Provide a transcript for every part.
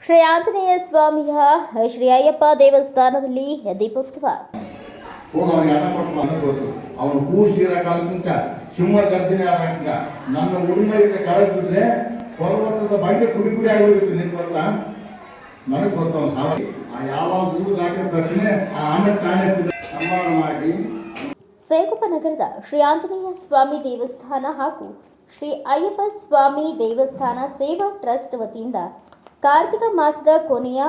ಶ್ರೀ ಆಂಜನೇಯ ಸ್ವಾಮಿಯ ಶ್ರೀ ಅಯ್ಯಪ್ಪ ದೇವಸ್ಥಾನದಲ್ಲಿ ದೀಪೋತ್ಸವ. ಅವನು ಕೂಸಿರ ಕಾಲದಿಂದ ಸಿಂಹ ಗರ್ಜನೆ ಆದಾಗ ನನ್ನ ಉಳಿಮರಿಗೆ ಕಳೆದಿದ್ರೆ ಪರ್ವತದ ಬಗ್ಗೆ ಕುಡಿ ಕುಡಿ ಆಗೋಗಿತ್ತು. ನಿನ್ ಗೊತ್ತಾ? ನನಗೆ ಗೊತ್ತ ಅವನು ಸಾವ ಯಾವಾಗ ಊರು ಹಾಕಿದ್ರೆ ಆಮೇಲೆ ತಾನೇ ಸನ್ಮಾನ ಮಾಡಿ. ಸೇಗುಪ್ಪ ನಗರದ ಶ್ರೀ ಆಂಜನೇಯ ಸ್ವಾಮಿ ದೇವಸ್ಥಾನ ಹಾಗೂ ಶ್ರೀ ಅಯ್ಯಪ್ಪ ಸ್ವಾಮಿ ದೇವಸ್ಥಾನ ಸೇವಾ ಟ್ರಸ್ಟ್ ವತಿಯಿಂದ ಕಾರ್ತಿಕ ಮಾಸದ ಕೊನೆಯ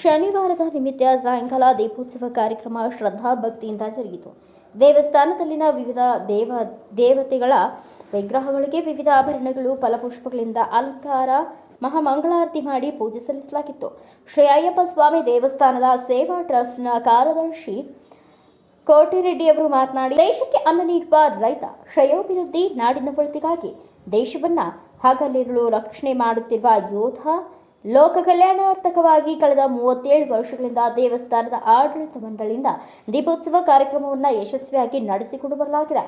ಶನಿವಾರದ ನಿಮಿತ್ತ ಸಾಯಂಕಾಲ ದೀಪೋತ್ಸವ ಕಾರ್ಯಕ್ರಮ ಶ್ರದ್ಧಾ ಭಕ್ತಿಯಿಂದ ಜರುಗಿತು. ದೇವಸ್ಥಾನದಲ್ಲಿನ ವಿವಿಧ ದೇವತೆಗಳ ವಿಗ್ರಹಗಳಿಗೆ ವಿವಿಧ ಆಭರಣಗಳು, ಫಲಪುಷ್ಪಗಳಿಂದ ಅಲಂಕಾರ, ಮಹಾಮಂಗಳಾರತಿ ಮಾಡಿ ಪೂಜೆ ಸಲ್ಲಿಸಲಾಗಿತ್ತು. ಶ್ರೀ ಅಯ್ಯಪ್ಪ ಸ್ವಾಮಿ ದೇವಸ್ಥಾನದ ಸೇವಾ ಟ್ರಸ್ಟ್ನ ಕಾರ್ಯದರ್ಶಿ ಕೋಟಿರೆಡ್ಡಿಯವರು ಮಾತನಾಡಿ, ದೇಶಕ್ಕೆ ಅನ್ನ ನೀಡುವ ರೈತ ಶ್ರೇಯೋಭಿವೃದ್ಧಿ, ನಾಡಿನ ಒಳಿತಿಗಾಗಿ ದೇಶವನ್ನ ಹಗಲಿರುಳು ರಕ್ಷಣೆ ಮಾಡುತ್ತಿರುವ ಯೋಧ, ಲೋಕ ಕಲ್ಯಾಣಾರ್ಥಕವಾಗಿ ಕಳೆದ 37 ವರ್ಷಗಳಿಂದ ದೇವಸ್ಥಾನದ ಆಡಳಿತ ಮಂಡಳಿಯಿಂದ ದೀಪೋತ್ಸವ ಕಾರ್ಯಕ್ರಮವನ್ನು ಯಶಸ್ವಿಯಾಗಿ ನಡೆಸಿಕೊಂಡು ಬರಲಾಗಿದೆ.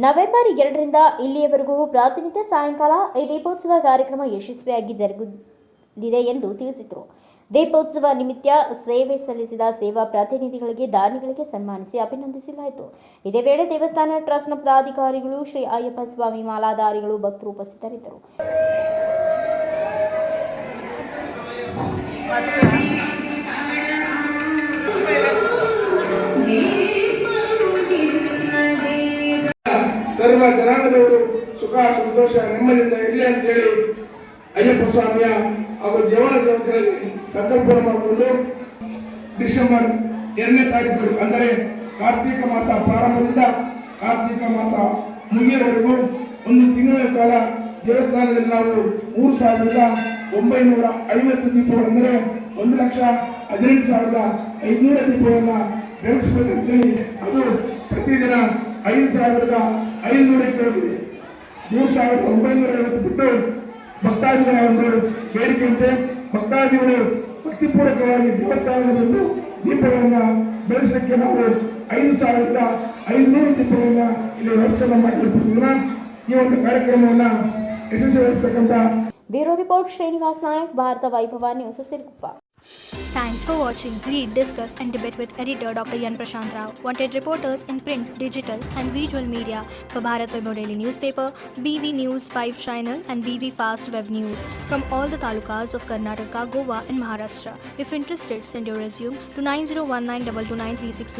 ನವೆಂಬರ್ 2ರಿಂದ ಇಲ್ಲಿಯವರೆಗೂ ಪ್ರತಿನಿತ್ಯ ಸಾಯಂಕಾಲ ಈ ದೀಪೋತ್ಸವ ಕಾರ್ಯಕ್ರಮ ಯಶಸ್ವಿಯಾಗಿ ಜರುಗಲಿದೆ ಎಂದು ತಿಳಿಸಿದರು. ದೀಪೋತ್ಸವ ನಿಮಿತ್ತ ಸೇವೆ ಸಲ್ಲಿಸಿದ ಸೇವಾ ಪ್ರತಿನಿಧಿಗಳಿಗೆ, ದಾನಿಗಳಿಗೆ ಸನ್ಮಾನಿಸಿ ಅಭಿನಂದಿಸಲಾಯಿತು. ಇದೇ ವೇಳೆ ದೇವಸ್ಥಾನ ಟ್ರಸ್ಟ್ನ ಪದಾಧಿಕಾರಿಗಳು, ಶ್ರೀ ಅಯ್ಯಪ್ಪ ಸ್ವಾಮಿ ಮಾಲಾಧಾರಿಗಳು, ಭಕ್ತರು ಉಪಸ್ಥಿತರಿದ್ದರು. ಸರ್ವ ಜನಾಂಗದವರು ಸುಖ ಸಂತೋಷ ನೆಮ್ಮದಿಯಿಂದ ಇರಲಿ ಅಂತೇಳಿ ಅಯ್ಯಪ್ಪ ಸ್ವಾಮಿಯ ಹಾಗೂ ದೇವತೆಗಳಲ್ಲಿ ಸಂಕಲ್ಪ ಮಾಡಿಕೊಂಡು ಡಿಸೆಂಬರ್ 2ನೇ ತಾರೀಕು ಅಂದರೆ ಕಾರ್ತಿಕ ಮಾಸ ಪ್ರಾರಂಭದಿಂದ ಕಾರ್ತಿಕ ಮಾಸ ಮುಗಿಯುವವರೆಗೂ ಒಂದು ತಿಂಗಳ ಕಾಲ ದೇವಸ್ಥಾನದಲ್ಲಿ ನಾವು 3,950 ದೀಪಗಳು ಅಂದರೆ 1,18,500 ದೀಪಗಳನ್ನು ಬೆಳೆಸಬೇಕಂತೇಳಿ ಅದು ಪ್ರತಿದಿನ 5,500ಕ್ಕೆ ಹೋಗಿದೆ. 3,950 ಬಿಟ್ಟು ಭಕ್ತಾದಿಗಳ ಒಂದು ಬೇಡಿಕೆಯಂತೆ ಭಕ್ತಾದಿಗಳು ಭಕ್ತಿಪೂರ್ವಕವಾಗಿ ದೇವಸ್ಥಾನದಲ್ಲಿ ಬಂದು ದೀಪಗಳನ್ನು ಬೆಳೆಸಲಿಕ್ಕೆ ನಾವು 5,500 ದೀಪಗಳನ್ನು ಇಲ್ಲಿ ವ್ಯವಸ್ಥೆ ಮಾಡಿರುವುದರಿಂದ ಈ ಒಂದು ಕಾರ್ಯಕ್ರಮವನ್ನು ಯಶಸ್ವಿಗೊಳಿಸತಕ್ಕಂಥ. ಬ್ಯೂರೋ ರಿಪೋರ್ಟ್ ಶ್ರೀನಿವಾಸ್ ನಾಯಕ್, ಭಾರತ ವೈಭವ news, Siruguppa. Thanks for watching Read, Discuss and Debate with editor Dr. Yan Prashant Rao. Wanted reporters in print, digital and visual media for Bharat Vaibhav Daily Newspaper, BV News 5 Channel and BV Fast Web News from all the talukas of Karnataka, Goa and Maharashtra. If interested, send your resume to 9019229369.